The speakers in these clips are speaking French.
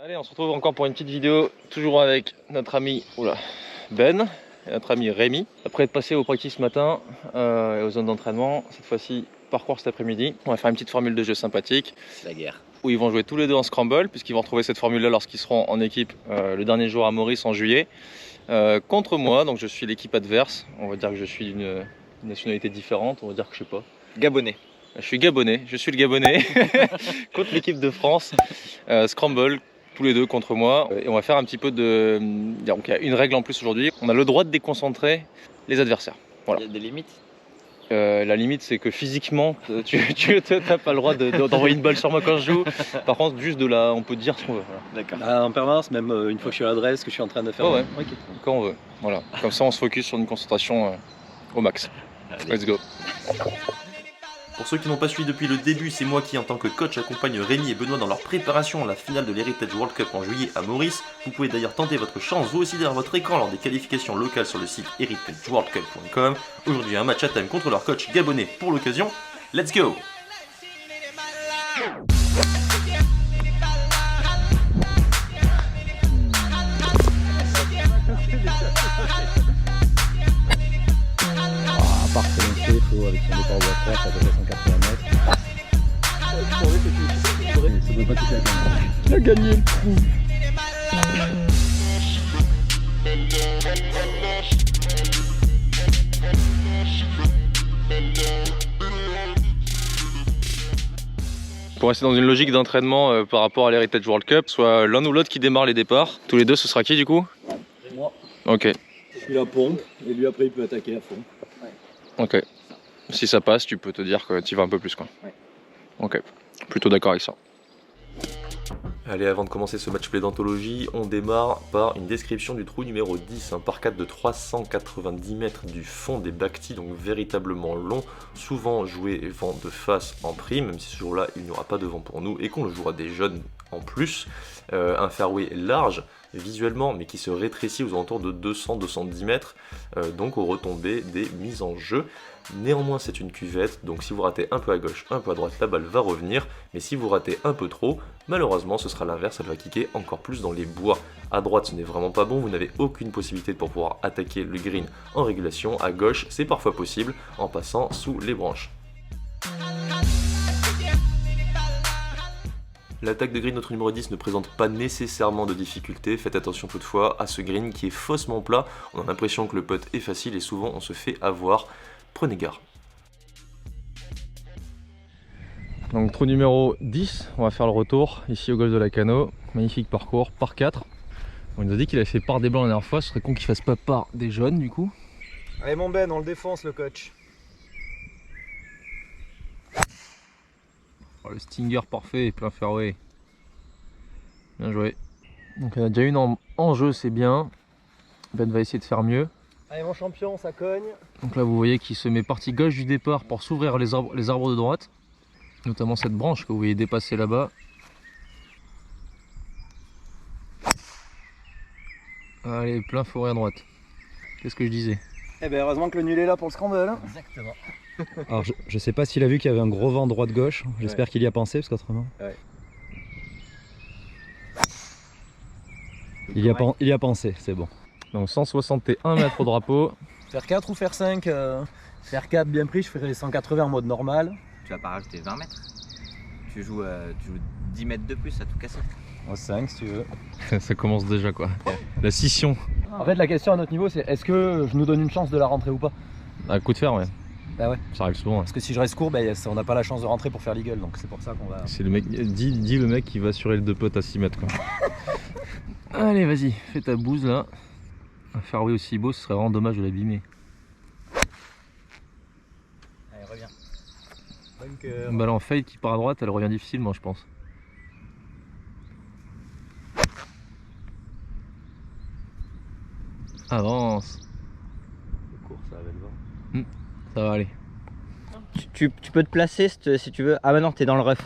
Allez, on se retrouve encore pour une petite vidéo, toujours avec notre ami Ben et notre ami Rémi. Après être passé au practice ce matin et aux zones d'entraînement, cette fois-ci parcours cet après-midi. On va faire une petite formule de jeu sympathique. C'est la guerre. Où ils vont jouer tous les deux en scramble, puisqu'ils vont retrouver cette formule-là lorsqu'ils seront en équipe le dernier jour à Maurice en juillet. Contre moi, donc je suis l'équipe adverse. On va dire que je suis d'une nationalité différente, on va dire que je sais pas. Gabonais. Je suis gabonais, je suis le gabonais contre l'équipe de France. Scramble, tous les deux contre moi. Et on va faire un petit peu de... Donc il y a une règle en plus aujourd'hui. On a le droit de déconcentrer les adversaires. Voilà. Il y a des limites. La limite c'est que physiquement tu n'as pas le droit d'envoyer une balle sur moi quand je joue. Par contre juste de là on peut dire ce qu'on veut. Voilà. D'accord. En permanence, même une fois que je suis à l'adresse, que je suis en train de faire. Ouais. Okay. Quand on veut. Voilà. Comme ça on se focus sur une concentration au max. Allez. Let's go. Pour ceux qui n'ont pas suivi depuis le début, c'est moi qui, en tant que coach, accompagne Rémi et Benoît dans leur préparation à la finale de l'Heritage World Cup en juillet à Maurice. Vous pouvez d'ailleurs tenter votre chance, vous aussi, derrière votre écran lors des qualifications locales sur le site heritageworldcup.com. Aujourd'hui, un match à thème contre leur coach gabonais pour l'occasion. Let's go! À part que l'on fait, il faut avec son départ au water, ça peut faire 180 mètres. Ça peut pas toucher la caméra. Il a gagné le trou. Pour rester dans une logique d'entraînement par rapport à l'Heritage World Cup, soit l'un ou l'autre qui démarre les départs. Tous les deux, ce sera qui du coup? Moi, Ok, je suis la pompe, et lui après il peut attaquer à fond. ok. Si ça passe, tu peux te dire que tu vas un peu plus quoi. Ouais. Ok, plutôt d'accord avec ça. Allez, avant de commencer ce match play d'anthologie, on démarre par une description du trou numéro 10, un par 4 de 390 mètres du fond des Bhakti, donc véritablement long, souvent joué vent de face en prime, même si ce jour-là il n'y aura pas de vent pour nous et qu'on le jouera des jeunes en plus. Un fairway large visuellement, mais qui se rétrécit aux alentours de 200-210 mètres, donc aux retombées des mises en jeu. Néanmoins, c'est une cuvette, donc si vous ratez un peu à gauche, un peu à droite, la balle va revenir, mais si vous ratez un peu trop, malheureusement, ce sera l'inverse, elle va kicker encore plus dans les bois. À droite, ce n'est vraiment pas bon, vous n'avez aucune possibilité pour pouvoir attaquer le green en régulation. À gauche, c'est parfois possible en passant sous les branches. L'attaque de green, notre numéro 10, ne présente pas nécessairement de difficulté. Faites attention toutefois à ce green qui est faussement plat. On a l'impression que le putt est facile et souvent on se fait avoir. Prenez garde. Donc trou numéro 10, on va faire le retour ici au golf de la Cano. Magnifique parcours, par 4. On nous a dit qu'il avait fait part des blancs la dernière fois, ce serait con qu'il fasse pas part des jaunes du coup. Allez mon Ben, on le défonce le coach. Oh, le stinger parfait, plein fairway. Bien joué. Donc on a déjà une en jeu, c'est bien. Ben va essayer de faire mieux. Allez mon champion, ça cogne. Donc là vous voyez qu'il se met partie gauche du départ pour s'ouvrir les arbres de droite. Notamment cette branche que vous voyez dépasser là-bas. Allez, plein forêt à droite. Qu'est-ce que je disais? Eh ben heureusement que le nul est là pour le scramble. Exactement. Alors je sais pas s'il a vu qu'il y avait un gros vent droite-gauche, j'espère qu'il y a pensé parce qu'autrement... Ouais. Il y a pensé, c'est bon. Donc 161 mètres au drapeau. Faire 4 ou faire 5 Faire 4 bien pris, je ferai 180 en mode normal. Tu vas pas rajouter 20 mètres. Tu joues 10 mètres de plus à tout casser. 5 si tu veux. Ça commence déjà quoi. La scission. En fait la question à notre niveau c'est est-ce que je nous donne une chance de la rentrer ou pas? Un coup de fer, ouais. Bah ouais. Ça arrive souvent. Ouais. Parce que si je reste court, on n'a pas la chance de rentrer pour faire l'eagle, donc c'est pour ça qu'on va... C'est le mec, dis le mec qui va assurer le deux potes à 6 mètres quoi. Allez vas-y, fais ta bouse là. Un fairway aussi beau, ce serait vraiment dommage de l'abîmer. Allez, reviens. Bunker. Une balle en fade qui part à droite, elle revient difficilement je pense. Avance. Le court, ça avait le vent. Ça va aller. Tu peux te placer si tu veux. Ah bah non, t'es dans le rough.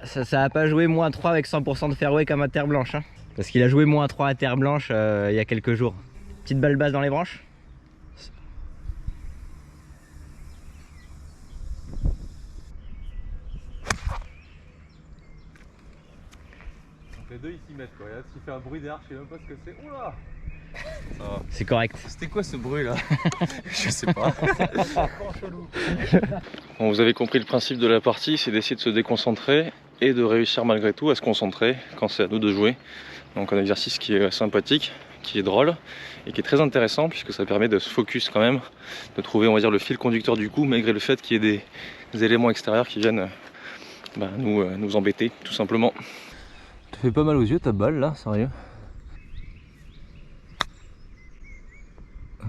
Ça a pas joué moins 3 avec 100% de fairway comme à terre blanche. Hein. Parce qu'il a joué moins 3 à terre blanche il y a quelques jours. Petite balle basse dans les branches. Les deux ils s'y mettent quoi. Et là, s'il fait un bruit derrière, je sais même pas ce que c'est. Oula! C'est correct. C'était quoi ce bruit là? Je sais pas. Bon, vous avez compris le principe de la partie, c'est d'essayer de se déconcentrer et de réussir malgré tout à se concentrer quand c'est à nous de jouer. Donc un exercice qui est sympathique, qui est drôle et qui est très intéressant puisque ça permet de se focus quand même, de trouver on va dire le fil conducteur du coup malgré le fait qu'il y ait des éléments extérieurs qui viennent nous embêter tout simplement. Ça fait pas mal aux yeux ta balle là, sérieux?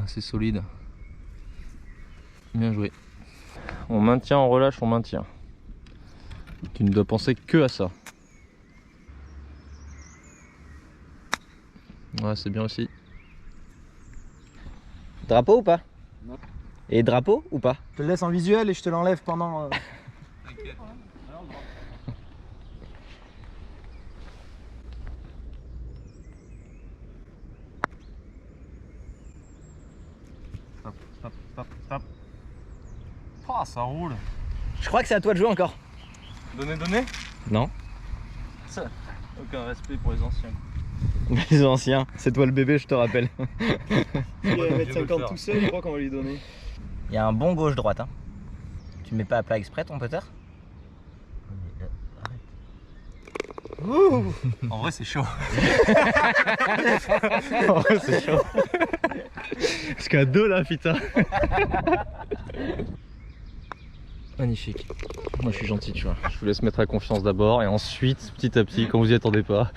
C'est solide. Bien joué. On maintient, on relâche, on maintient. Tu ne dois penser que à ça. Ouais, c'est bien aussi. Drapeau ou pas? Non. Et drapeau ou pas? Je te le laisse en visuel et je te l'enlève pendant... T'inquiète. Stop. Oh, ça roule. Je crois que c'est à toi de jouer encore. Donner? Non. Ça. Aucun respect pour les anciens. Les anciens, c'est toi le bébé, je te rappelle. Il va mettre 50 tout seul, je crois qu'on va lui donner. Il y a un bon gauche-droite. Hein. Tu mets pas à plat exprès ton putter? En vrai, c'est chaud. En vrai, c'est chaud. Parce qu'à deux là, putain. Magnifique. Moi, je suis gentil, tu vois. Je vous laisse mettre à confiance d'abord et ensuite, petit à petit, quand vous y attendez pas.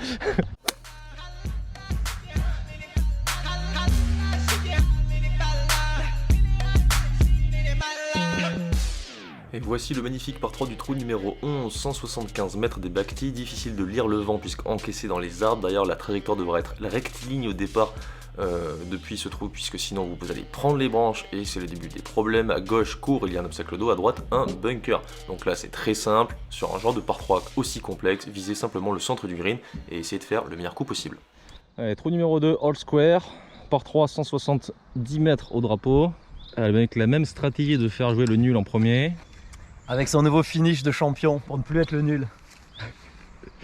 Et voici le magnifique par 3 du trou numéro 11, 175 mètres des Bakhti. Difficile de lire le vent puisqu'encaissé dans les arbres. D'ailleurs la trajectoire devra être rectiligne au départ depuis ce trou, puisque sinon vous allez prendre les branches et c'est le début des problèmes. À gauche court, il y a un obstacle d'eau, à droite un bunker. Donc là c'est très simple, sur un genre de par 3 aussi complexe, visez simplement le centre du green et essayez de faire le meilleur coup possible. Allez, trou numéro 2, all square, par 3, 170 mètres au drapeau. Avec la même stratégie de faire jouer le nul en premier. Avec son nouveau finish de champion pour ne plus être le nul.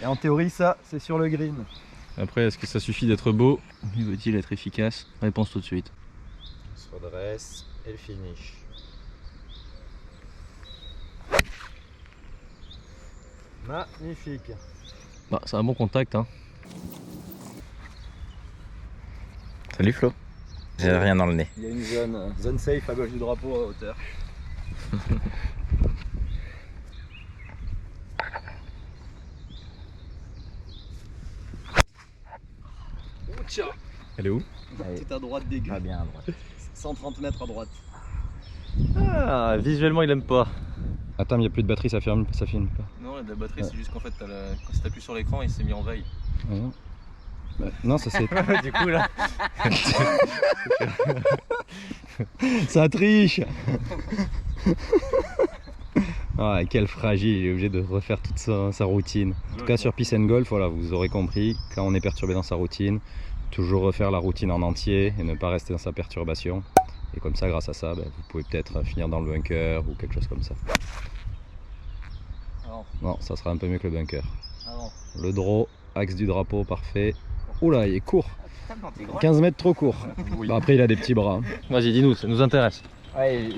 Et en théorie ça c'est sur le green. Après, est-ce que ça suffit d'être beau? Lui veut-il être efficace? Réponse tout de suite. On se redresse et le finish. Magnifique. Bah, c'est un bon contact, hein. Salut Flo. J'ai rien dans le nez. Il y a une zone safe à gauche du drapeau à hauteur. Tiens. Elle est où? Tout à droite des Pas bien à droite. 130 mètres à droite. Ah, visuellement il aime pas. Attends, il n'y a plus de batterie, ça filme pas. Non, la batterie c'est juste qu'en fait quand t'appuies sur l'écran il s'est mis en veille. Ah non. Bah, non, ça c'est... Du coup là. Ça triche. Ah, quel fragile, il est obligé de refaire toute sa routine. En tout cas sur Peace and Golf, voilà, vous aurez compris, quand on est perturbé dans sa routine, toujours refaire la routine en entier et ne pas rester dans sa perturbation. Et comme ça, grâce à ça, vous pouvez peut-être finir dans le bunker ou quelque chose comme ça. Non, ça sera un peu mieux que le bunker. Le draw, axe du drapeau, parfait. Oula, il est court. 15 mètres trop court. Bah, après, il a des petits bras. Vas-y, dis-nous, ça nous intéresse. Ouais,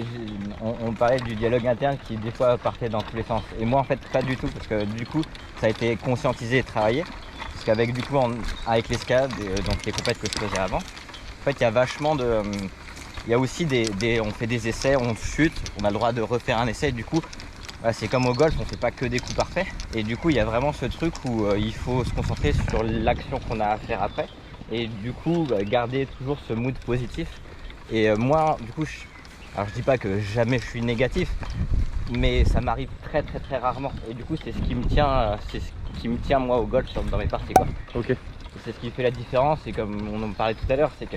on parlait du dialogue interne qui des fois partait dans tous les sens. Et moi en fait pas du tout, parce que du coup ça a été conscientisé et travaillé. Parce qu'avec du coup avec l'escalade, donc les compètes que je faisais avant, en fait il y a vachement de... Il y a aussi on fait des essais, on chute, on a le droit de refaire un essai. Du coup c'est comme au golf, on fait pas que des coups parfaits. Et du coup il y a vraiment ce truc où il faut se concentrer sur l'action qu'on a à faire après. Et du coup garder toujours ce mood positif. Et moi du coup alors je dis pas que jamais je suis négatif, mais ça m'arrive très rarement. Et du coup c'est ce qui me tient, moi au golf dans mes parties quoi. Ok. Et c'est ce qui fait la différence, et comme on en parlait tout à l'heure, c'est que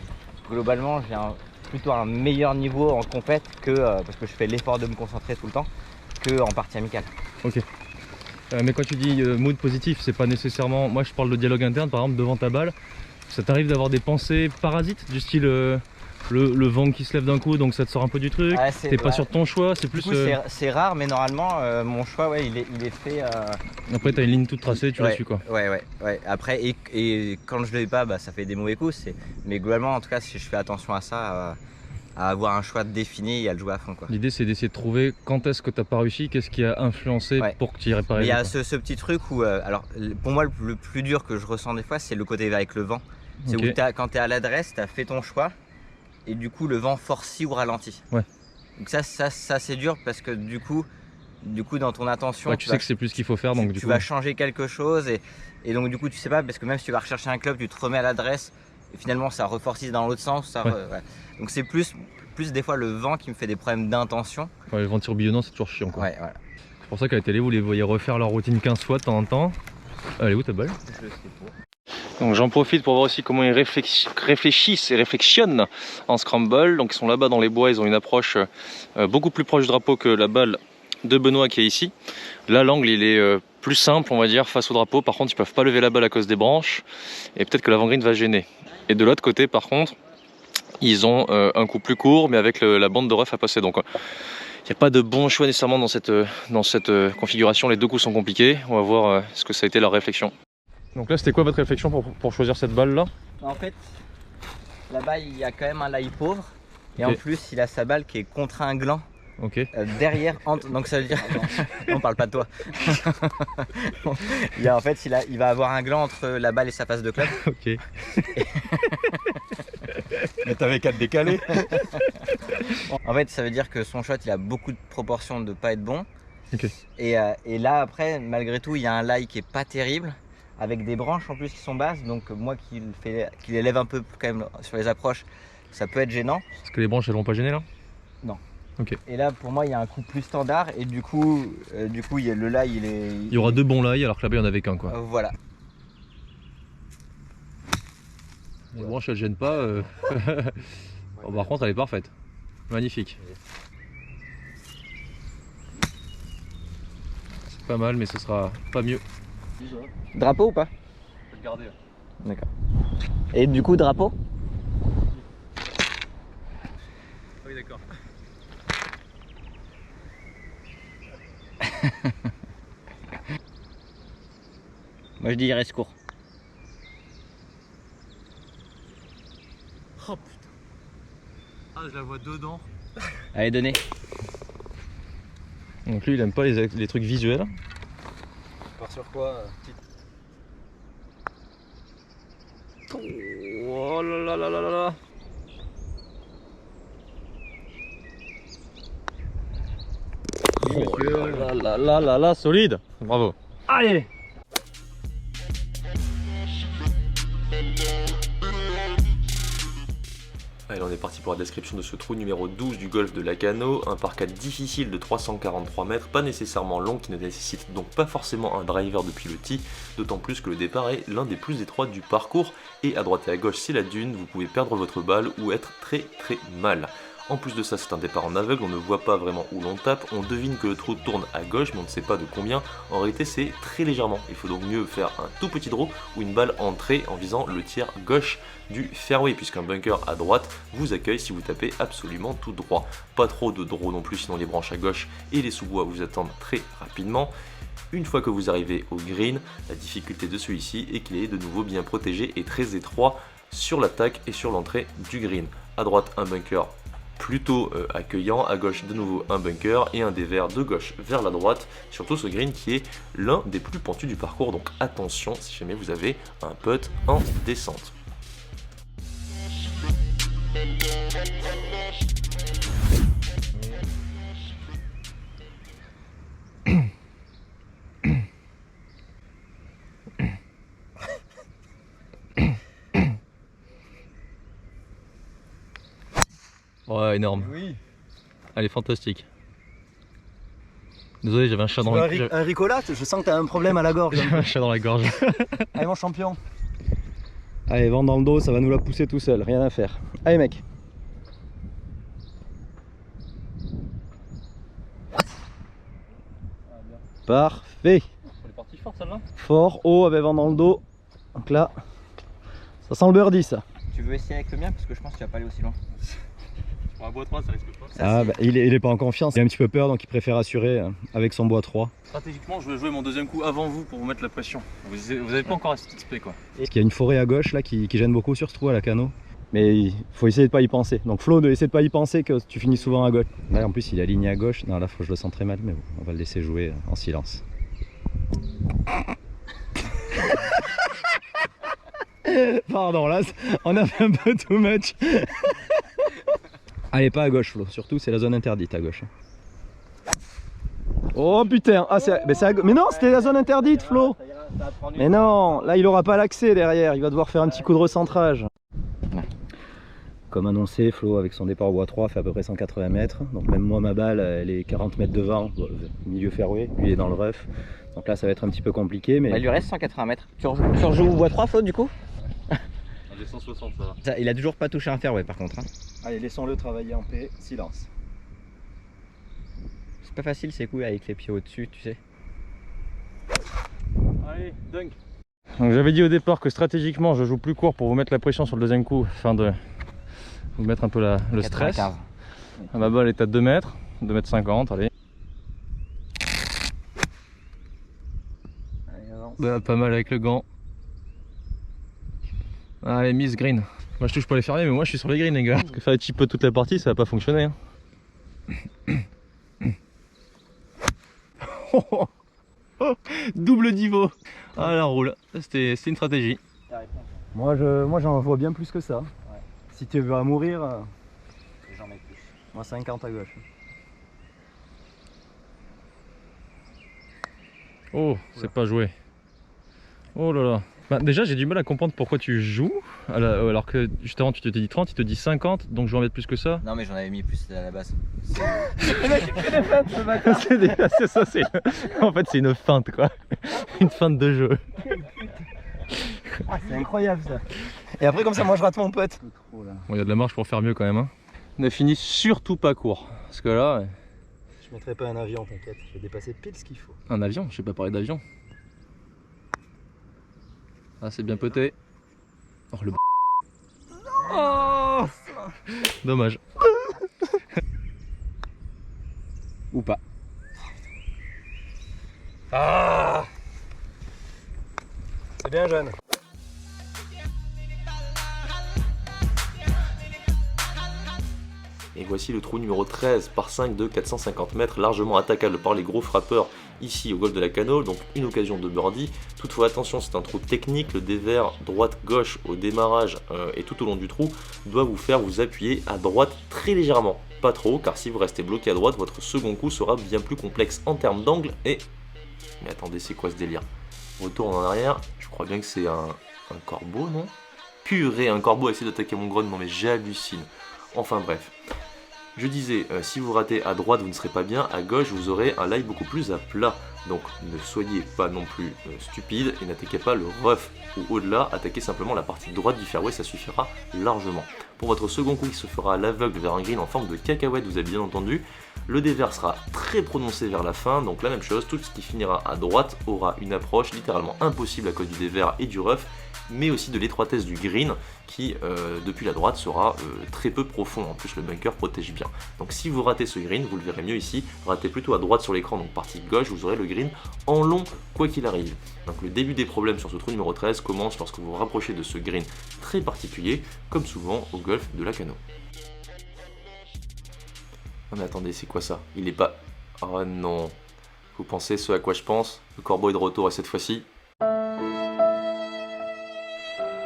globalement j'ai plutôt un meilleur niveau en compète que parce que je fais l'effort de me concentrer tout le temps, que en partie amicale. Ok. Mais quand tu dis mood positif, c'est pas nécessairement... Moi je parle de dialogue interne par exemple devant ta balle. Ça t'arrive d'avoir des pensées parasites du style le vent qui se lève d'un coup, donc ça te sort un peu du truc. Ouais, T'es pas sûr de ton choix, c'est plus. Du coup, c'est rare, mais normalement, mon choix, ouais, il est fait. Après, t'as une ligne toute tracée, tu la suis quoi. Ouais. Après, et quand je l'ai pas, bah, ça fait des mauvais coups. Mais globalement, en tout cas, si je fais attention à ça, à avoir un choix défini et à le jouer à fond, quoi. L'idée, c'est d'essayer de trouver quand est-ce que t'as pas réussi, qu'est-ce qui a influencé pour que tu y répares. Il y a ce petit truc où, alors, pour moi, le plus dur que je ressens des fois, c'est le côté avec le vent. C'est où quand t'es à l'adresse, t'as fait ton choix. Et du coup le vent forcit ou ralentit. Ouais. Donc ça c'est dur parce que du coup dans ton attention tu sais que c'est plus ce qu'il faut faire, donc tu vas changer quelque chose et donc du coup tu sais pas, parce que même si tu vas rechercher un club, tu te remets à l'adresse et finalement ça reforcit dans l'autre sens. Donc c'est plus des fois le vent qui me fait des problèmes d'intention. Le vent tourbillonnant, c'est toujours chiant quoi. Ouais, voilà. C'est pour ça qu'à la télé vous les voyez refaire leur routine 15 fois de temps en temps. Elle est où ta balle? Donc j'en profite pour voir aussi comment ils réfléchissent et réflexionnent en scramble. Donc ils sont là-bas dans les bois, ils ont une approche beaucoup plus proche du drapeau que la balle de Benoît qui est ici. Là l'angle il est plus simple on va dire face au drapeau, par contre ils peuvent pas lever la balle à cause des branches et peut-être que l'avant-green va gêner. Et de l'autre côté par contre ils ont un coup plus court mais avec la bande de ref à passer. Donc il n'y a pas de bon choix nécessairement dans cette configuration, les deux coups sont compliqués. On va voir ce que ça a été leur réflexion. Donc là c'était quoi votre réflexion pour choisir cette balle là? En fait là-bas il y a quand même un lie pauvre et en plus il a sa balle qui est contre un gland derrière, donc ça veut dire on parle pas de toi. En fait il va avoir un gland entre la balle et sa face de club. Ok. Mais t'avais qu'à te décaler. En fait ça veut dire que son shot il a beaucoup de proportions de pas être bon. Okay. Et là après malgré tout il y a un lie qui est pas terrible, avec des branches en plus qui sont basses, donc moi qui l'élève un peu quand même sur les approches, ça peut être gênant. Est-ce que les branches elles vont pas gêner là? Non. Ok. Et là pour moi il y a un coup plus standard et du coup il y a le lie il y aura deux bons lies alors que là-bas il n'y en avait qu'un quoi. Voilà. Les branches elles gênent pas. Bon, par contre elle est parfaite. Magnifique. C'est pas mal mais ce sera pas mieux. Drapeau ou pas? Je vais le garder. D'accord. Et du coup drapeau? Oui d'accord. Moi je dis il reste court. Oh putain. Ah je la vois dedans. Allez donnez. Donc lui il aime pas les trucs visuels. On part sur quoi? Oh là là là là là là. Oh là là là là là, solide. Bravo. Allez. Allez, on est parti pour la description de ce trou numéro 12 du golf de Lagano, un par 4 difficile de 343 mètres, pas nécessairement long, qui ne nécessite donc pas forcément un driver depuis le tee, d'autant plus que le départ est l'un des plus étroits du parcours, et à droite et à gauche c'est la dune, vous pouvez perdre votre balle ou être très mal. En plus de ça, c'est un départ en aveugle, on ne voit pas vraiment où l'on tape, on devine que le trou tourne à gauche, mais on ne sait pas de combien. En réalité, c'est très légèrement. Il faut donc mieux faire un tout petit draw ou une balle entrée en visant le tiers gauche du fairway, puisqu'un bunker à droite vous accueille si vous tapez absolument tout droit. Pas trop de draw non plus, sinon les branches à gauche et les sous-bois vous attendent très rapidement. Une fois que vous arrivez au green, la difficulté de celui-ci est qu'il est de nouveau bien protégé et très étroit sur l'attaque et sur l'entrée du green. À droite, un bunker plutôt accueillant, à gauche de nouveau un bunker et un dévers de gauche vers la droite, surtout ce green qui est l'un des plus pentus du parcours, donc attention si jamais vous avez un putt en descente. Ouais, énorme. Oui. Elle est fantastique. Désolé, j'avais un chat dans la gorge. Un Ricola, je sens que t'as un problème à la gorge. J'avais un chat dans la gorge. Allez mon champion. Allez, vent dans le dos, ça va nous la pousser tout seul, rien à faire. Allez mec. Parfait. Elle est partie forte celle-là. Fort, haut, avec vent dans le dos. Donc là, ça sent le birdie ça. Tu veux essayer avec le mien parce que je pense que tu vas pas aller aussi loin. Pour un bois 3, ça risque pas. Ah, bah, il est pas en confiance, il a un petit peu peur donc il préfère assurer avec son bois 3. Stratégiquement, je vais jouer mon deuxième coup avant vous pour vous mettre la pression. Vous avez pas encore assez XP quoi. Parce qu'il y a une forêt à gauche là qui gêne beaucoup sur ce trou à la Cano. Mais il faut essayer de pas y penser. Donc Flo, essaie de pas y penser que tu finis souvent à gauche. Là en plus il est aligné à gauche. Non là faut que je le sens très mal mais bon, on va le laisser jouer en silence. Pardon là on a fait un peu too much. Allez pas à gauche Flo, surtout c'est la zone interdite à gauche. Oh putain, ah, mais non c'était la zone interdite Flo. Mais non, là il aura pas l'accès derrière, il va devoir faire un petit coup de recentrage. Comme annoncé, Flo avec son départ au bois 3 fait à peu près 180 mètres. Donc même moi ma balle elle est 40 mètres devant, milieu fairway, lui est dans le rough. Donc là ça va être un petit peu compliqué. Mais Bah, il lui reste 180 mètres. Tu rejoues au bois 3 Flo du coup? J'ai 160 ça va. Il a toujours pas touché un fairway par contre. Hein. Allez, laissons-le travailler en paix, silence. C'est pas facile ces coups avec les pieds au-dessus, tu sais. Allez, dunk. Donc j'avais dit au départ que stratégiquement je joue plus court pour vous mettre la pression sur le deuxième coup afin de vous mettre un peu le stress. 95. Ma balle est à 2 mètres, 2 mètres 50, allez. Allez, avance. Bah, pas mal avec le gant. Allez, miss green. Moi je touche pas les fermiers mais moi je suis sur les greens les gars. Parce que faire les chip toute la partie ça va pas fonctionner. Hein. Double divo. Ah la roule. C'était une stratégie. Moi j'en vois bien plus que ça. Si tu veux à mourir, J'en mets plus. moi 50 à gauche. Oh, c'est pas joué. Oh là là. Bah, déjà j'ai du mal à comprendre pourquoi tu joues alors que justement tu te dis 30, il te dit 50 donc je vais en mettre plus que ça. Non mais j'en avais mis plus à la base. C'est ça, en fait c'est une feinte quoi. Une feinte de jeu. Ah, c'est incroyable ça. Et après comme ça moi je rate mon pote. Bon il y a de la marge pour faire mieux quand même. Hein. Ne finis surtout pas court. Parce que là, Je mettrai pas un avion, t'inquiète, je vais dépasser pile ce qu'il faut. un avion, je sais pas parler d'avion. Ah c'est bien poté. Oh le oh dommage. Ou pas. Ah, c'est bien jeune. Et voici le trou numéro 13 par 5 de 450 mètres, largement attaquable par les gros frappeurs ici au golfe de la Cano, donc une occasion de birdie. Toutefois attention, c'est un trou technique, le dévers droite-gauche au démarrage et tout au long du trou doit vous faire vous appuyer à droite très légèrement, pas trop, car si vous restez bloqué à droite, votre second coup sera bien plus complexe en termes d'angle et... Mais attendez, c'est quoi ce délire? Retourne en arrière, je crois bien que c'est un corbeau, non? Purée, un corbeau a essayé d'attaquer mon grone, non mais j'hallucine. Enfin bref. Je disais, si vous ratez à droite, vous ne serez pas bien, à gauche, vous aurez un lie beaucoup plus à plat. Donc ne soyez pas non plus stupide et n'attaquez pas le rough ou au-delà, attaquez simplement la partie droite du fairway, ça suffira largement. Pour votre second coup qui se fera à l'aveugle vers un green en forme de cacahuète, vous avez bien entendu, le dévers sera très prononcé vers la fin, donc la même chose, tout ce qui finira à droite aura une approche littéralement impossible à cause du dévers et du rough, mais aussi de l'étroitesse du green qui depuis la droite sera très peu profond, en plus le bunker protège bien. Donc si vous ratez ce green, vous le verrez mieux ici, ratez plutôt à droite sur l'écran, donc partie gauche, vous aurez le green en long quoi qu'il arrive. Donc le début des problèmes sur ce trou numéro 13 commence lorsque vous vous rapprochez de ce green très particulier, comme souvent au golfe de la Cano. Non mais attendez, c'est quoi ça? Il est pas... Oh non. Vous pensez ce à quoi je pense? Le corbeau est de retour et cette fois-ci...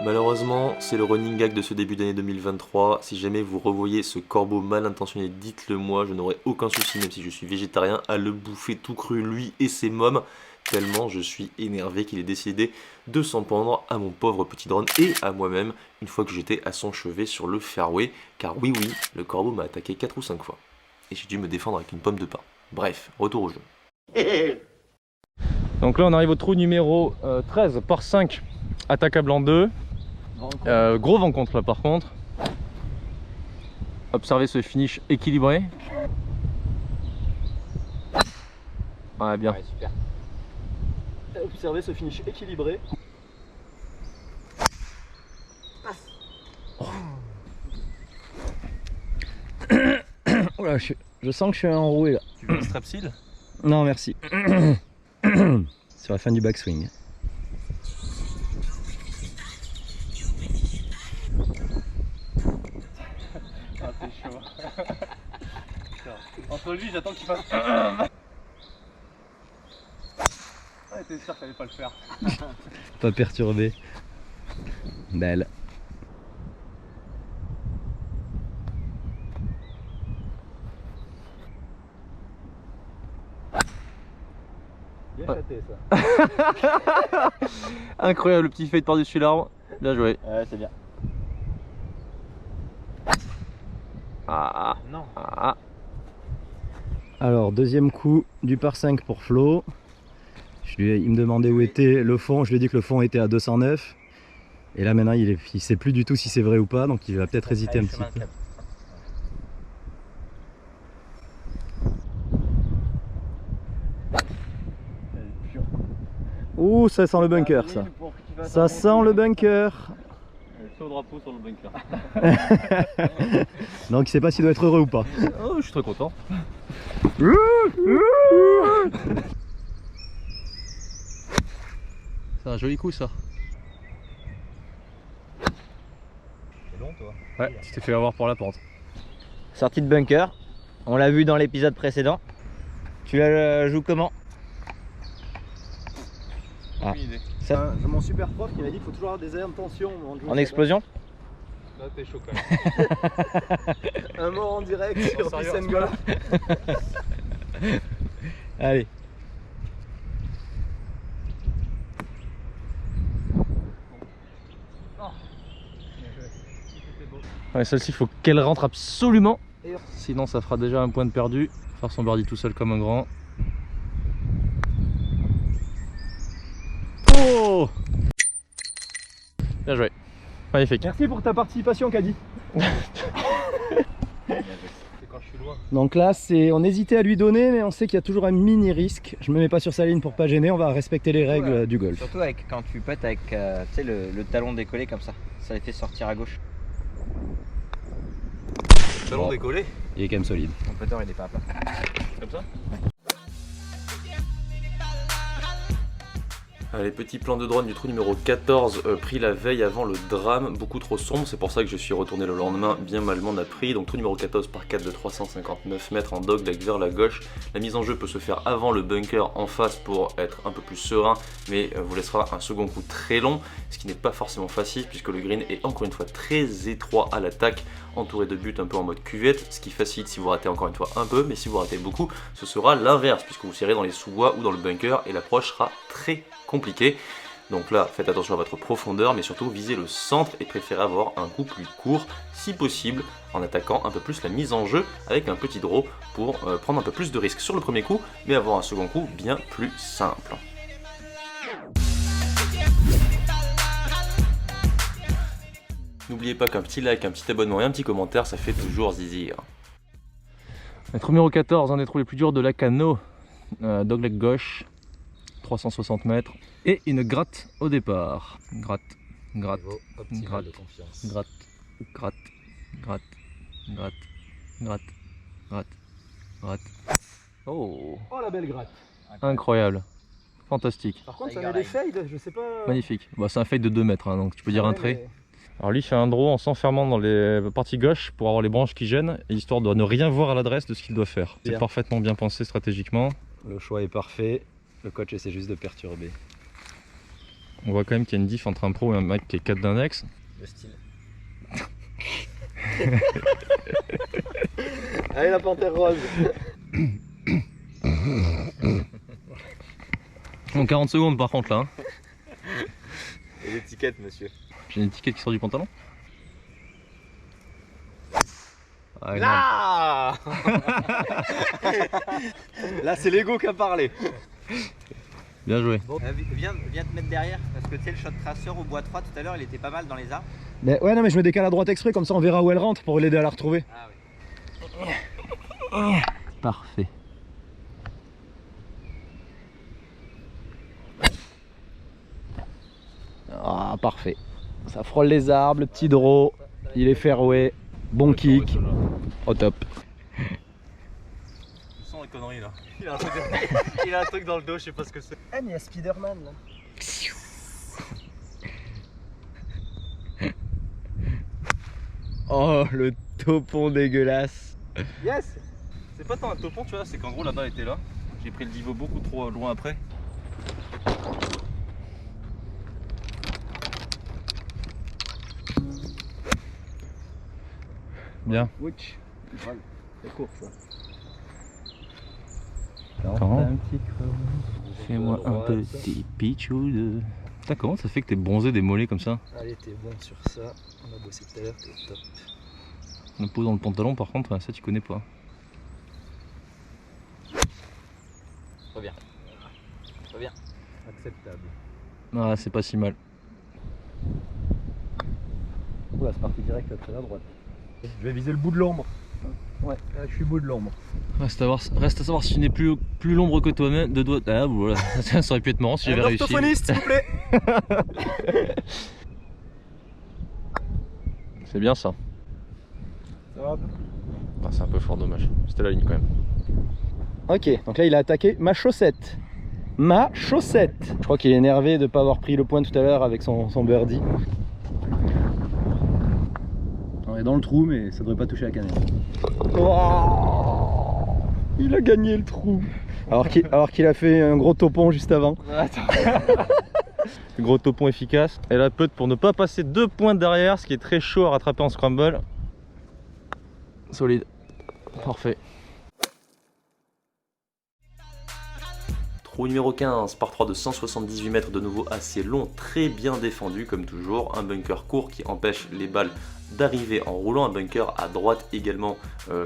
Malheureusement, c'est le running gag de ce début d'année 2023. Si jamais vous revoyez ce corbeau mal intentionné, dites-le moi, je n'aurai aucun souci, même si je suis végétarien, à le bouffer tout cru, lui et ses mômes, tellement je suis énervé qu'il ait décidé de s'en prendre à mon pauvre petit drone et à moi-même, une fois que j'étais à son chevet sur le fairway, car oui, le corbeau m'a attaqué 4 ou 5 fois. Et j'ai dû me défendre avec une pomme de pain. Bref, retour au jeu. Donc là on arrive au trou numéro 13 par 5, attaquable en 2. Gros vent contre là par contre. Observez ce finish équilibré. Ouais bien. Ouais, super. Observez ce finish équilibré. Oh Je sens que je suis enroué là. Tu veux un strepsil? Non, merci. Sur la fin du backswing. Ah, c'est chaud. Entre lui, j'attends qu'il fasse. Ah, t'es sûr que t'allais pas le faire. Pas perturbé. Belle. Bien châté ça. Incroyable, le petit fade par-dessus l'arbre. Bien joué. Ouais, c'est bien. Ah, Non. ah. Alors, deuxième coup du par 5 pour Flo. Il me demandait où était le fond. Je lui ai dit que le fond était à 209. Et là maintenant, il sait plus du tout si c'est vrai ou pas. Donc il va peut-être hésiter un petit peu. Ouh, ça sent le bunker ça. Ça sent le bunker. Au drapeau sur le bunker. Donc il sait pas s'il doit être heureux ou pas. Oh, je suis très content. C'est un joli coup ça. C'est long, toi. Ouais, tu t'es fait avoir pour la pente. Sortie de bunker. On l'a vu dans l'épisode précédent. Tu la joues comment? Ah. Aucune idée. Ça... C'est mon super prof qui m'a dit qu'il faut toujours avoir des intentions. En explosion? Là, t'es chaud quand même. Un mot en direct sur sérieux, Peace and Golf. Allez. Ouais, celle-ci, il faut qu'elle rentre absolument. Sinon, ça fera déjà un point de perdu. Faire son birdie tout seul comme un grand. Oh! Bien joué. Magnifique. Merci pour ta participation, Caddy. C'est quand je suis loin. Donc là, on hésitait à lui donner, mais on sait qu'il y a toujours un mini risque. Je me mets pas sur sa ligne pour pas gêner. On va respecter les règles du golf. Surtout avec, quand tu pètes avec tu sais, le talon décollé comme ça. Ça les fait sortir à gauche. Talon décollé. Il est quand même solide. Mon putter il est pas à plat. Comme ça? Allez, petit plan de drone du trou numéro 14 pris la veille avant le drame, beaucoup trop sombre, c'est pour ça que je suis retourné le lendemain, bien mal m'en a pris. Donc trou numéro 14 par 4 de 359 mètres en dogleg vers la gauche. La mise en jeu peut se faire avant le bunker en face pour être un peu plus serein, mais vous laissera un second coup très long, ce qui n'est pas forcément facile puisque le green est encore une fois très étroit à l'attaque, entouré de buts un peu en mode cuvette, ce qui facilite si vous ratez encore une fois un peu, mais si vous ratez beaucoup, ce sera l'inverse puisque vous serrez dans les sous-bois ou dans le bunker et l'approche sera très compliqué. Donc là, faites attention à votre profondeur, mais surtout visez le centre et préférez avoir un coup plus court, si possible, en attaquant un peu plus la mise en jeu avec un petit draw pour prendre un peu plus de risques sur le premier coup, mais avoir un second coup bien plus simple. N'oubliez pas qu'un petit like, un petit abonnement et un petit commentaire, ça fait toujours zizir. Notre numéro 14, un des trous les plus durs de la cano. Dogleg gauche. 360 mètres et une gratte au départ. Gratte, gratte, gratte, gratte, gratte, gratte, gratte, gratte, gratte, gratte. Oh, Oh la belle gratte. incroyable, fantastique, Par contre, ça met des fades, je sais pas. magnifique. Bah, c'est un fade de 2 mètres, hein, donc tu peux dire un Ouais, trait. mais- Alors lui fait un draw en s'enfermant dans les parties gauches pour avoir les branches qui gênent, et histoire de ne rien voir à l'adresse de ce qu'il doit faire. C'est Bien. parfaitement bien pensé stratégiquement. Le choix est parfait. Le coach essaie juste de perturber. On voit quand même qu'il y a une diff entre un pro et un mec qui est 4 d'index. Le style. Allez la panthère rose. En 40 secondes par contre là. Hein. Et l'étiquette, monsieur. J'ai une étiquette qui sort du pantalon. Ah, Là Là c'est l'ego qui a parlé. bien joué. Viens te mettre derrière, parce que tu sais, le shot tracer au bois 3 tout à l'heure, il était pas mal dans les arbres. Mais ouais, non, mais je me décale à droite exprès, comme ça on verra où elle rentre pour l'aider à la retrouver. Ah oui. Parfait. Ah, parfait. Ça frôle les arbres, le petit draw. Il est fairway. Bon kick. Au top. Il a un truc dans le dos, je sais pas ce que c'est. Ah mais il y a Spider-Man là. Oh, le topon dégueulasse. Yes. C'est pas tant un topon, tu vois, c'est qu'en gros la balle était là. J'ai pris le niveau beaucoup trop loin après. Bien. Ouch. C'est court ça. Comment un petit creux. Fais-moi un petit pichou de... Putain, comment ça fait que t'es bronzé des mollets comme ça? Allez, t'es bon sur ça. On a bossé tout à l'heure, t'es top. Le pot dans le pantalon, par contre, ça tu connais pas. Reviens. Reviens. Acceptable. Ah, c'est pas si mal. Oula, c'est parti direct là, très à droite. Je vais viser le bout de l'ombre. Ouais, là je suis bout de l'ombre. Reste à savoir si tu n'es plus l'ombre que toi-même. De doigts. Ah, voilà. Ça aurait pu être marrant si j'avais réussi. Orthophoniste, s'il vous plaît. C'est bien ça. Hop. Ah, c'est un peu fort, dommage. C'était la ligne quand même. Ok, donc là il a attaqué ma chaussette. Ma chaussette. Je crois qu'il est énervé de ne pas avoir pris le point tout à l'heure avec son birdie. On est dans le trou, mais ça devrait pas toucher la canette. Oh, il a gagné le trou. Alors qu'il a fait un gros topon juste avant. Gros topon efficace. Et la putt pour ne pas passer 2 points derrière, ce qui est très chaud à rattraper en scramble. Solide. Parfait. Trou numéro 15, par 3 de 178 mètres, de nouveau assez long, très bien défendu comme toujours. Un bunker court qui empêche les balles d'arriver en roulant. Un bunker à droite également,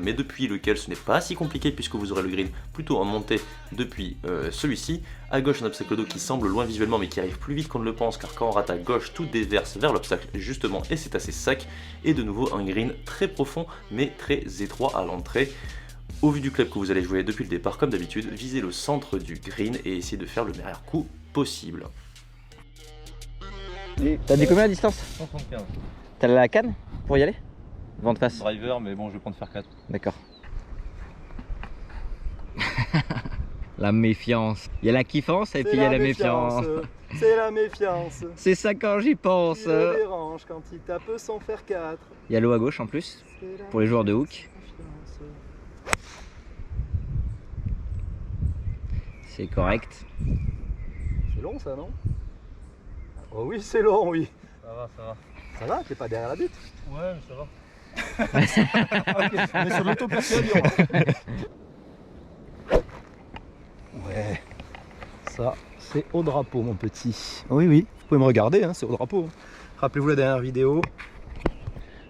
mais depuis lequel ce n'est pas si compliqué puisque vous aurez le green plutôt en montée depuis celui-ci. À gauche, un obstacle d'eau qui semble loin visuellement mais qui arrive plus vite qu'on ne le pense, car quand on rate à gauche, tout déverse vers l'obstacle justement et c'est assez sec. Et de nouveau un green très profond mais très étroit à l'entrée. Au vu du club que vous allez jouer depuis le départ, comme d'habitude, visez le centre du green et essayez de faire le meilleur coup possible. T'as dit combien à distance? 175. T'as la canne pour y aller? Vent de face. Driver, mais bon, je vais prendre faire 4. D'accord. La méfiance. Il y a la kiffance et puis il y a la méfiance. C'est la méfiance. C'est ça quand j'y pense. Il le dérange quand il tape sans faire 4. Il y a l'eau à gauche en plus, pour les joueurs de hook. C'est correct. C'est long ça, non? Oh oui, c'est long, oui. Ça va, ça va. Ça va? T'es pas derrière la butte? Ouais, mais ça va. Ok, on est sur l'auto-persuasion. Ouais. Ça, c'est au drapeau, mon petit. Oui, oui, vous pouvez me regarder, hein, c'est au drapeau. Rappelez-vous la dernière vidéo.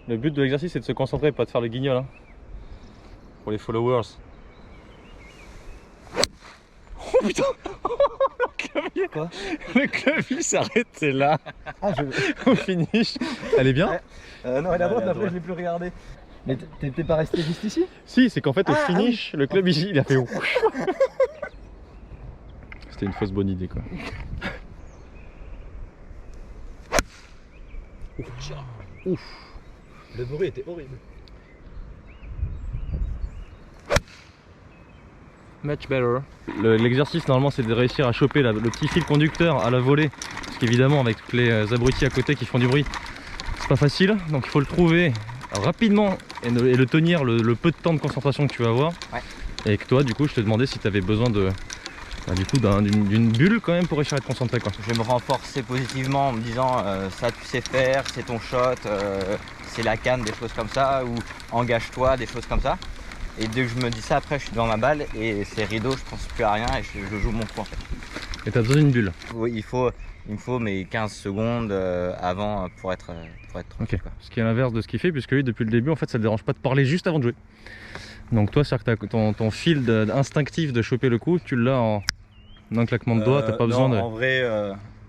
Le but de l'exercice, c'est de se concentrer, pas de faire le guignol. Hein. Pour les followers. Oh putain. Le clavier. Quoi? Le clavier s'arrête, c'est là. Ah, Au finish. Elle est bien? non, elle est à droite, mais après je l'ai plus regardé. Mais t'es pas resté juste ici? Si, c'est qu'en fait au finish, le club ici, il a fait whoosh. C'était une fausse bonne idée quoi. Ouf. Le bruit était horrible. Much better. L'exercice normalement c'est de réussir à choper le petit fil conducteur à la volée. Parce qu'évidemment avec tous les abrutis à côté qui font du bruit, c'est pas facile. Donc il faut le trouver rapidement et le tenir le peu de temps de concentration que tu vas avoir. Ouais. Et que toi du coup je te demandais si tu avais besoin de d'une bulle quand même pour réussir à être concentré quoi. Je vais me renforcer positivement en me disant ça tu sais faire, c'est ton shot, c'est la canne, des choses comme ça, ou engage-toi, des choses comme ça. Et dès que je me dis ça, après je suis devant ma balle et c'est rideau, je pense plus à rien et je joue mon coup en fait. Et tu as besoin d'une bulle. Oui, il me faut mes 15 secondes avant pour être tranquille. Ok. Quoi. Ce qui est l'inverse de ce qu'il fait, puisque lui depuis le début en fait ça ne le dérange pas de parler juste avant de jouer. Donc toi c'est-à-dire que ton fil instinctif de choper le coup, tu l'as en un claquement de doigts, t'as pas besoin de... En vrai,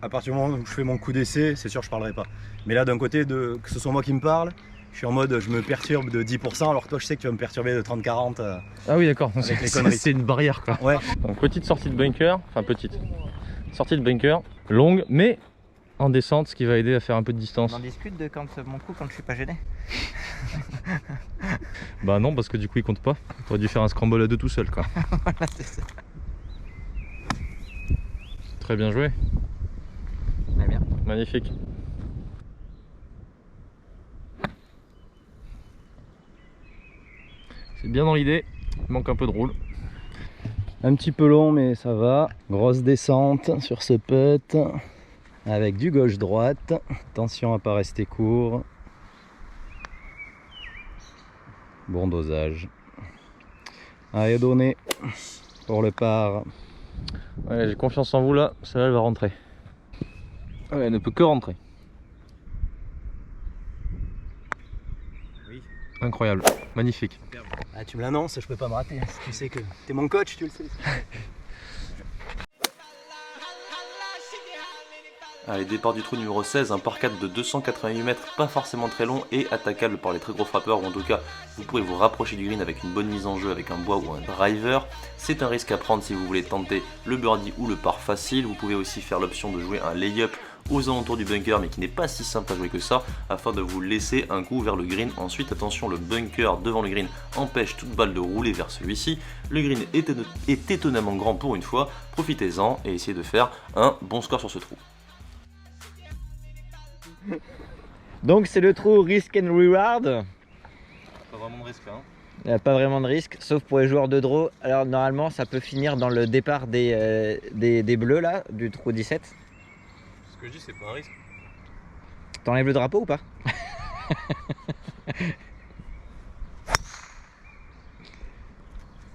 à partir du moment où je fais mon coup d'essai, c'est sûr que je parlerai pas. Mais là d'un côté, que ce soit moi qui me parle, je suis en mode je me perturbe de 10%, alors que toi je sais que tu vas me perturber de 30-40. Ah oui d'accord, Avec les conneries. c'est une barrière quoi. Ouais. Donc petite sortie de bunker, enfin petite. Sortie de bunker, longue mais en descente, ce qui va aider à faire un peu de distance. On en discute de mon coup quand je suis pas gêné. Bah non, parce que du coup il compte pas. T'aurais dû faire un scramble à deux tout seul quoi. Voilà, c'est ça. Très bien joué. Très bien. Magnifique. C'est bien dans l'idée, il manque un peu de roule. Un petit peu long mais ça va. Grosse descente sur ce putt. Avec du gauche-droite. Attention à pas rester court. Bon dosage. Allez, donné pour le par. Ouais, j'ai confiance en vous là, celle-là elle va rentrer. Ouais, elle ne peut que rentrer. Oui. Incroyable, magnifique. Ah, tu me l'annonces, je peux pas me rater. Tu sais que t'es mon coach, tu le sais. Allez, départ du trou numéro 16, un par 4 de 288 mètres, pas forcément très long et attaquable par les très gros frappeurs, ou en tout cas, vous pourrez vous rapprocher du green avec une bonne mise en jeu avec un bois ou un driver. C'est un risque à prendre si vous voulez tenter le birdie ou le par facile. Vous pouvez aussi faire l'option de jouer un lay-up aux alentours du bunker, mais qui n'est pas si simple à jouer que ça, afin de vous laisser un coup vers le green. Ensuite, attention, le bunker devant le green empêche toute balle de rouler vers celui-ci. Le green est étonnamment grand pour une fois, profitez-en et essayez de faire un bon score sur ce trou. Donc c'est le trou Risk and Reward. Pas vraiment de risque là. Hein. Il n'y a pas vraiment de risque, sauf pour les joueurs de draw. Alors normalement ça peut finir dans le départ des bleus là, du trou 17. Ce que je dis c'est pas un risque. T'enlèves le drapeau ou pas?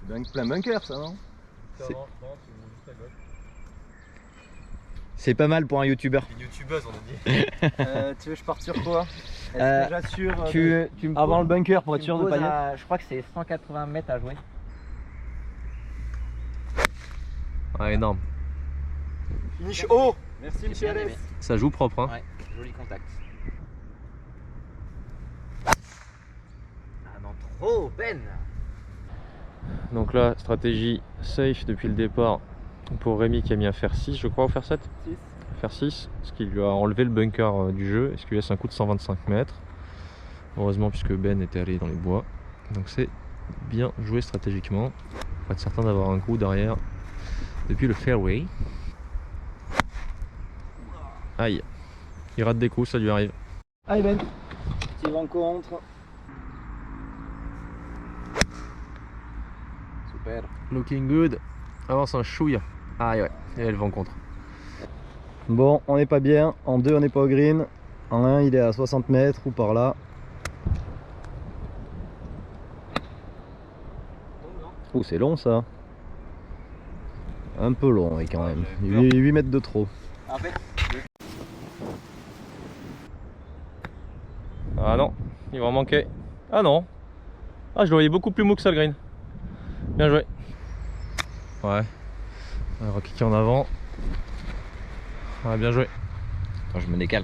C'est plein bunker ça, non? C'est pas mal pour un youtubeur. Une youtubeuse on a dit. Tu veux que je parte sur quoi? Euh, j'assure tu me avant poses- le bunker pour être tu sûr me de pas y poses être? à- Je crois que c'est 180 mètres à jouer. Ah énorme. Finish haut. Merci J'ai monsieur bien Alès. aimé. Ça joue propre hein. Ouais, joli contact. Ah non, trop Ben. Donc là, stratégie safe depuis le départ pour Rémi qui a mis un fer 6 je crois, ou fer 7 6. Fer 6, ce qui lui a enlevé le bunker du jeu, et ce qui lui laisse un coup de 125 mètres. Heureusement puisque Ben était allé dans les bois. Donc c'est bien joué stratégiquement. Faut être certain d'avoir un coup derrière depuis le fairway. Aïe, il rate des coups, ça lui arrive. Allez Ben, petite rencontre. Super. Looking good. Avance un chouille. Aïe ouais, et elle va en contre. Bon, on n'est pas bien. En 2, on n'est pas au green. En 1, il est à 60 mètres ou par là. Oh, c'est long ça. Un peu long, oui, quand même. 8 mètres de trop. Ah non, il va en manquer. Ah non. Ah je le voyais beaucoup plus mou que ça le green. Bien joué. Ouais. On va kicker en avant. Ouais, bien joué. Attends, je me décale.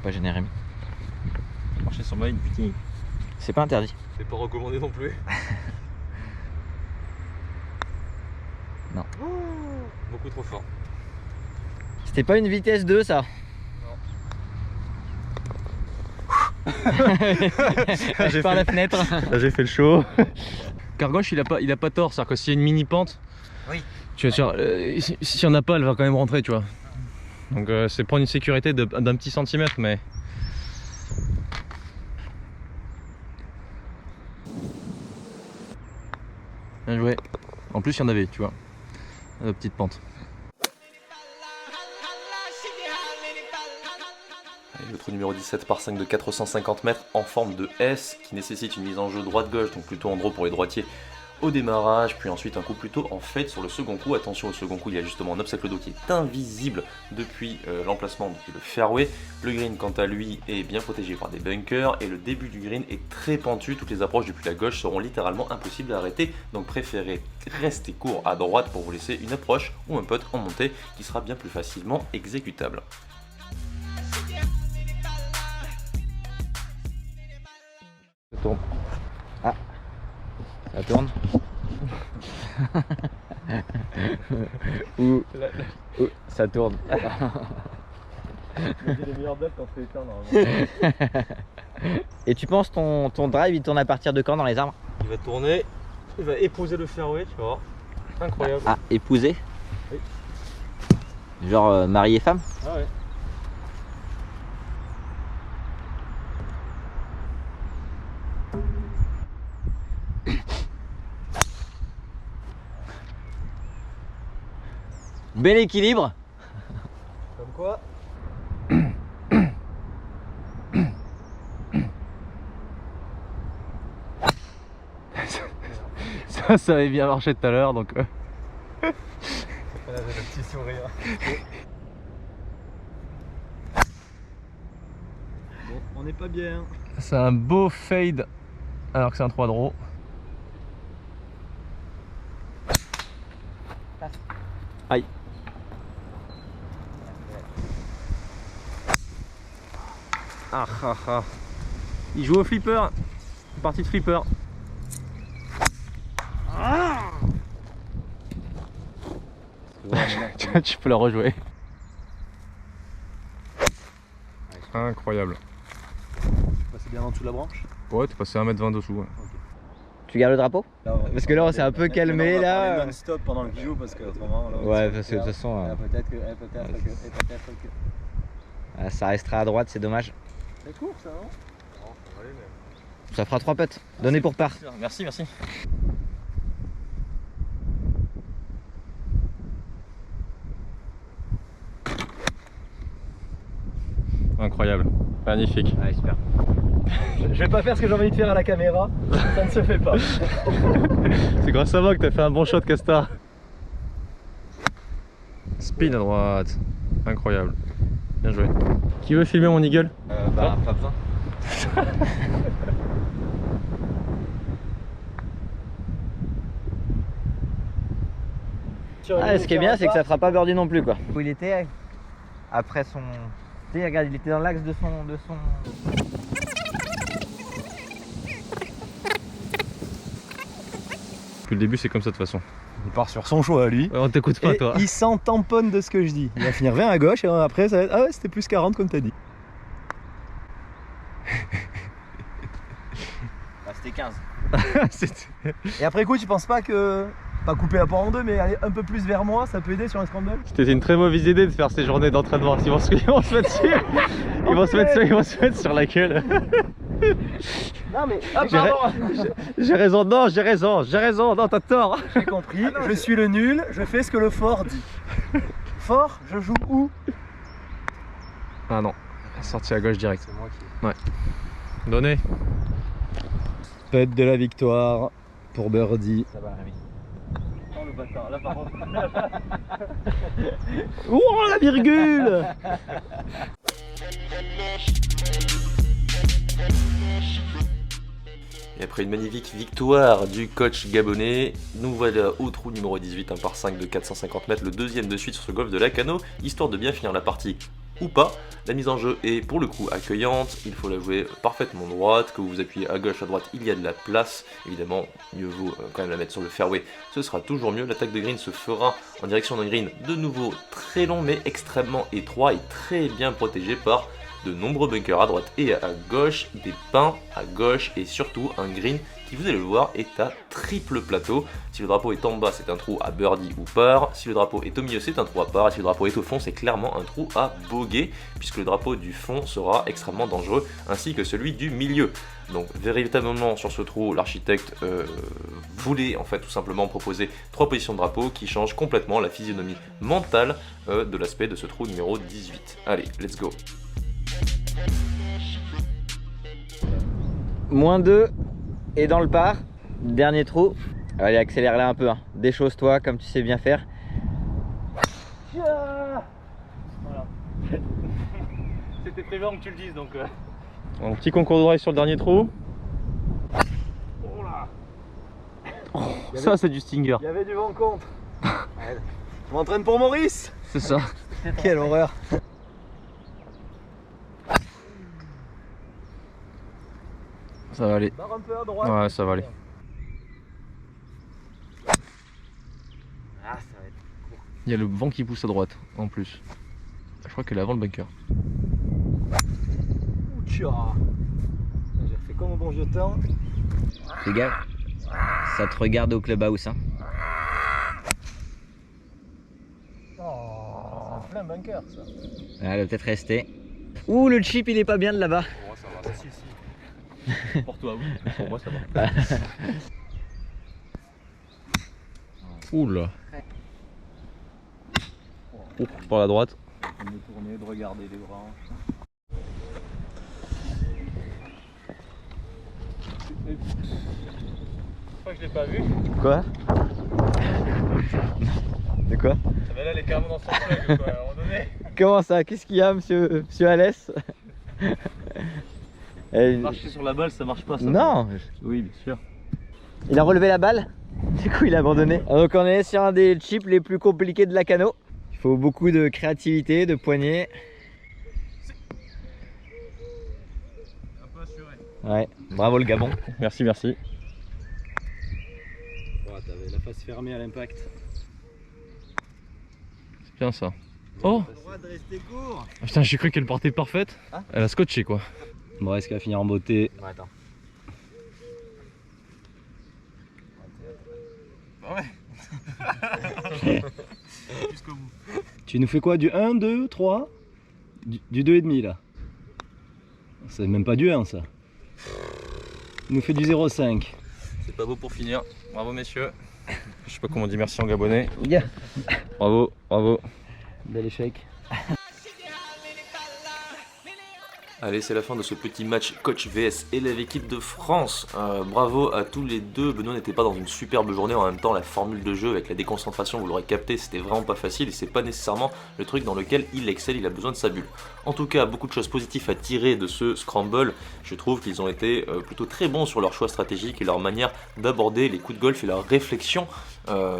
Pas gêner Rémi. Marcher sur ma ligne, putain. C'est pas interdit. C'est pas recommandé non plus. Non. Beaucoup trop fort. C'était pas une vitesse 2 ça. J'ai Par fait- la fenêtre. Là j'ai fait le show. Cargoche il a pas tort, c'est-à-dire que s'il y a une mini pente, Oui. tu vas dire, s'il y en a pas, elle va quand même rentrer, tu vois. Donc c'est prendre une sécurité d'un petit centimètre, mais. Bien joué. En plus il y en avait, tu vois. Petite pente. Allez, le trou numéro 17 par 5 de 450 mètres en forme de S qui nécessite une mise en jeu droite-gauche, donc plutôt en draw pour les droitiers au démarrage, puis ensuite un coup plutôt en fade sur le second coup. Attention, au second coup il y a justement un obstacle d'eau qui est invisible depuis l'emplacement, depuis le fairway. Le green quant à lui est bien protégé par des bunkers et le début du green est très pentu. Toutes les approches depuis la gauche seront littéralement impossibles à arrêter, donc préférez rester court à droite pour vous laisser une approche ou un putt en montée qui sera bien plus facilement exécutable. Ça tourne. Ça tourne. ou ça tourne. les meilleurs dates quand c'est éteint normalement. Et tu penses ton drive il tourne à partir de quand dans les arbres? Il va tourner, il va épouser le fairway, tu vas voir. Incroyable. Ah, épouser? Oui. Genre mari et femme? Ah ouais. Bel équilibre. Comme quoi. Ça avait bien marché tout à l'heure donc. Là j'ai le petit sourire. Bon, on n'est pas bien. C'est un beau fade alors que c'est un 3 draw. Aïe. Ah ah ah. Il joue au flipper. Partie de flipper. Tu peux la rejouer. Incroyable. C'est bien en dessous de la branche. Ouais, t'es passé 1m20 dessous. Ouais. Tu gardes le drapeau? Parce que là on s'est un peu calmé là. Non-stop pendant le bijou parce que autrement. Là, Ouais, parce que de toute façon. Peut-être que. Ça restera à droite, c'est dommage. C'est court ça, non? Ça fera 3 putts. Donné pour part. Merci, merci. Incroyable, magnifique. Ouais, super. Je vais pas faire ce que j'ai envie de faire à la caméra, ça ne se fait pas. C'est grâce à moi que t'as fait un bon shot, Casta. Spin à droite, incroyable. Bien joué. Qui veut filmer mon eagle? Bah, pas besoin. Ah, ce qui est bien, c'est que ça fera pas birdie non plus quoi. Où il était après son. Tu sais, regarde, il était dans l'axe de son. Depuis le début, c'est comme ça de toute façon. Il part sur son choix à lui. Ouais, on t'écoute pas, Et toi. il s'en tamponne de ce que je dis. Il va finir 20 à gauche et après ça va être. Ah ouais, c'était plus 40 comme t'as dit. Bah, c'était 15. Et après coup, tu penses pas que. Pas couper la porte en deux, mais aller un peu plus vers moi, ça peut aider sur un scramble? C'était une très mauvaise idée de faire ces journées d'entraînement. Ils vont se mettre dessus. Ils vont se mettre sur la gueule. Non mais. J'ai raison, non, j'ai raison, non, t'as tort. J'ai compris, je suis le nul, je fais ce que le fort dit. Fort, je joue où? Ah non, sortie à gauche direct. C'est moi qui. Ouais. Donné. Putt de la victoire pour birdie. Ça va, Rémi. Oh le bâtard, là par contre. Oh la virgule. Et après une magnifique victoire du coach gabonais, nous voilà au trou numéro 18, un par 5 de 450 mètres, le deuxième de suite sur ce golf de Lacanau, histoire de bien finir la partie ou pas. La mise en jeu est pour le coup accueillante, il faut la jouer parfaitement droite, que vous appuyez à gauche, à droite, il y a de la place, évidemment mieux vaut quand même la mettre sur le fairway, ce sera toujours mieux. L'attaque de green se fera en direction d'un green de nouveau très long mais extrêmement étroit et très bien protégé par de nombreux bunkers à droite et à gauche, des pins à gauche et surtout un green qui, vous allez le voir, est à triple plateau. Si le drapeau est en bas, c'est un trou à birdie ou par. Si le drapeau est au milieu, c'est un trou à par. Et si le drapeau est au fond, c'est clairement un trou à bogey, puisque le drapeau du fond sera extrêmement dangereux, ainsi que celui du milieu. Donc véritablement sur ce trou, l'architecte voulait en fait tout simplement proposer 3 positions de drapeau qui changent complètement la physionomie mentale de l'aspect de ce trou numéro 18. Allez, let's go. Moins 2 et dans le par. Dernier trou. Allez, accélère-la un peu. Hein. Déchausse-toi comme tu sais bien faire. Voilà. C'était prévu que tu le dises donc. Un petit concours de drive sur le dernier trou. Oh là. Oh, ça c'est du stinger. Il y avait du vent contre. Je m'entraîne pour Maurice. C'est ça. Quelle horreur. Ça va aller. Barre un peu à droite. Ouais, ça va aller. Ah, ça va être. Il y a le vent qui pousse à droite en plus. crois qu'elle est avant le bunker. J'ai refait comme au bon jeton. Fais gaffe, ça te regarde au clubhouse. Hein. Oh, c'est plein bunker ça. Elle va peut-être rester. Ouh, le chip il est pas bien de là-bas. Pour moi ça va. Si. Pour toi oui, pour moi ça va. Oula. Ouh, par la droite. De me tourner, de regarder les branches. Je crois que je l'ai pas vu. Quoi? De quoi? Mais là elle est carrément dans son plug quoi, à un moment donné. Comment ça? Qu'est-ce qu'il y a, monsieur Alès? Marcher sur la balle ça marche pas ça. Non. Oui bien sûr. Il a relevé la balle, du coup il a abandonné. Donc on est sur un des chips les plus compliqués de la cano. Il faut beaucoup de créativité, de poignée. Un peu assuré. Ouais, bravo le Gabon. Merci, merci. T'avais la face fermée à l'impact. C'est bien ça. Oh De rester court. ah, putain j'ai cru qu'elle portait parfaite. Ah. Elle a scotché quoi. Bon, est-ce qu'elle va finir en beauté? Ouais, attends. Jusqu'au bout. Tu nous fais quoi? Du 1, 2, 3? Du 2,5 là. C'est même pas du 1 ça. Il nous fait du 0,5. C'est pas beau pour finir. Bravo messieurs. Je sais pas comment on dit merci en gabonais. Yeah. Bravo, bravo. Bel échec. Allez, c'est la fin de ce petit match coach vs élève équipe de France. Bravo à tous les deux. Benoît n'était pas dans une superbe journée. En même temps, la formule de jeu avec la déconcentration, vous l'aurez capté, c'était vraiment pas facile et c'est pas nécessairement le truc dans lequel il excelle, il a besoin de sa bulle. En tout cas, beaucoup de choses positives à tirer de ce scramble. Je trouve qu'ils ont été plutôt très bons sur leur choix stratégique et leur manière d'aborder les coups de golf et leur réflexion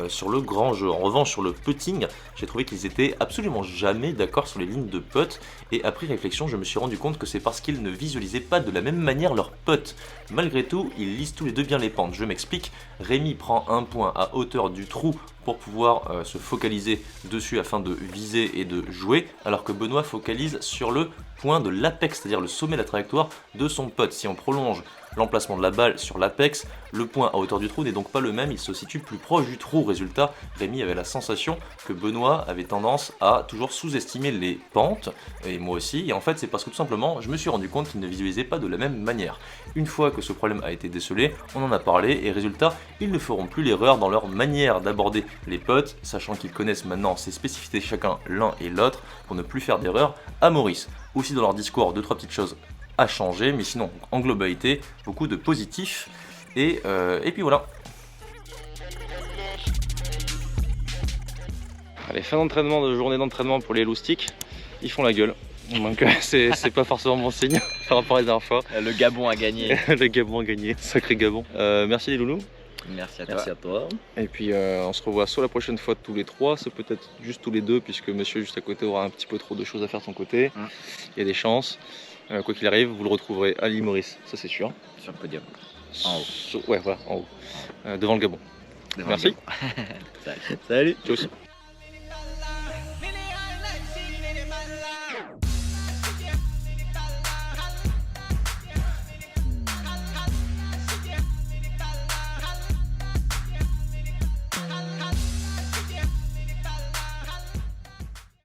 sur le grand jeu. En revanche, sur le putting, j'ai trouvé qu'ils étaient absolument jamais d'accord sur les lignes de putt. Et après réflexion, je me suis rendu compte que c'est parce qu'ils ne visualisaient pas de la même manière leur putt. Malgré tout, ils lisent tous les deux bien les pentes. Je m'explique. Rémi prend un point à hauteur du trou pour pouvoir se focaliser dessus afin de viser et de jouer, alors que Benoît focalise sur le point de l'apex, c'est-à-dire le sommet de la trajectoire de son putt. Si on prolonge l'emplacement de la balle sur l'apex, le point à hauteur du trou n'est donc pas le même, il se situe plus proche du trou. Résultat, Rémi avait la sensation que Benoît avait tendance à toujours sous-estimer les pentes, et moi aussi, et en fait c'est parce que tout simplement je me suis rendu compte qu'il ne visualisait pas de la même manière. Une fois que ce problème a été décelé, on en a parlé, et résultat, ils ne feront plus l'erreur dans leur manière d'aborder les putts, sachant qu'ils connaissent maintenant ces spécificités chacun l'un et l'autre, pour ne plus faire d'erreur à Maurice. Aussi dans leur discours, 2-3 petites choses à changer, mais sinon en globalité beaucoup de positifs et puis voilà. Allez, fin d'entraînement, de journée d'entraînement pour les loustiques, ils font la gueule. Donc c'est pas forcément bon signe par rapport à la dernière fois. Le Gabon a gagné. Le Gabon a gagné, sacré Gabon. Merci les loulous. Merci à toi. Merci à toi. Et puis on se revoit soit la prochaine fois tous les trois, soit peut-être juste tous les deux, puisque monsieur juste à côté aura un petit peu trop de choses à faire de son côté. Il y a des chances. Quoi qu'il arrive, vous le retrouverez à l'île Maurice, ça c'est sûr. Sur le podium. En haut. Ouais, voilà, en haut. Devant le Gabon. Devant Merci. le Gabon. Salut. Ciao aussi.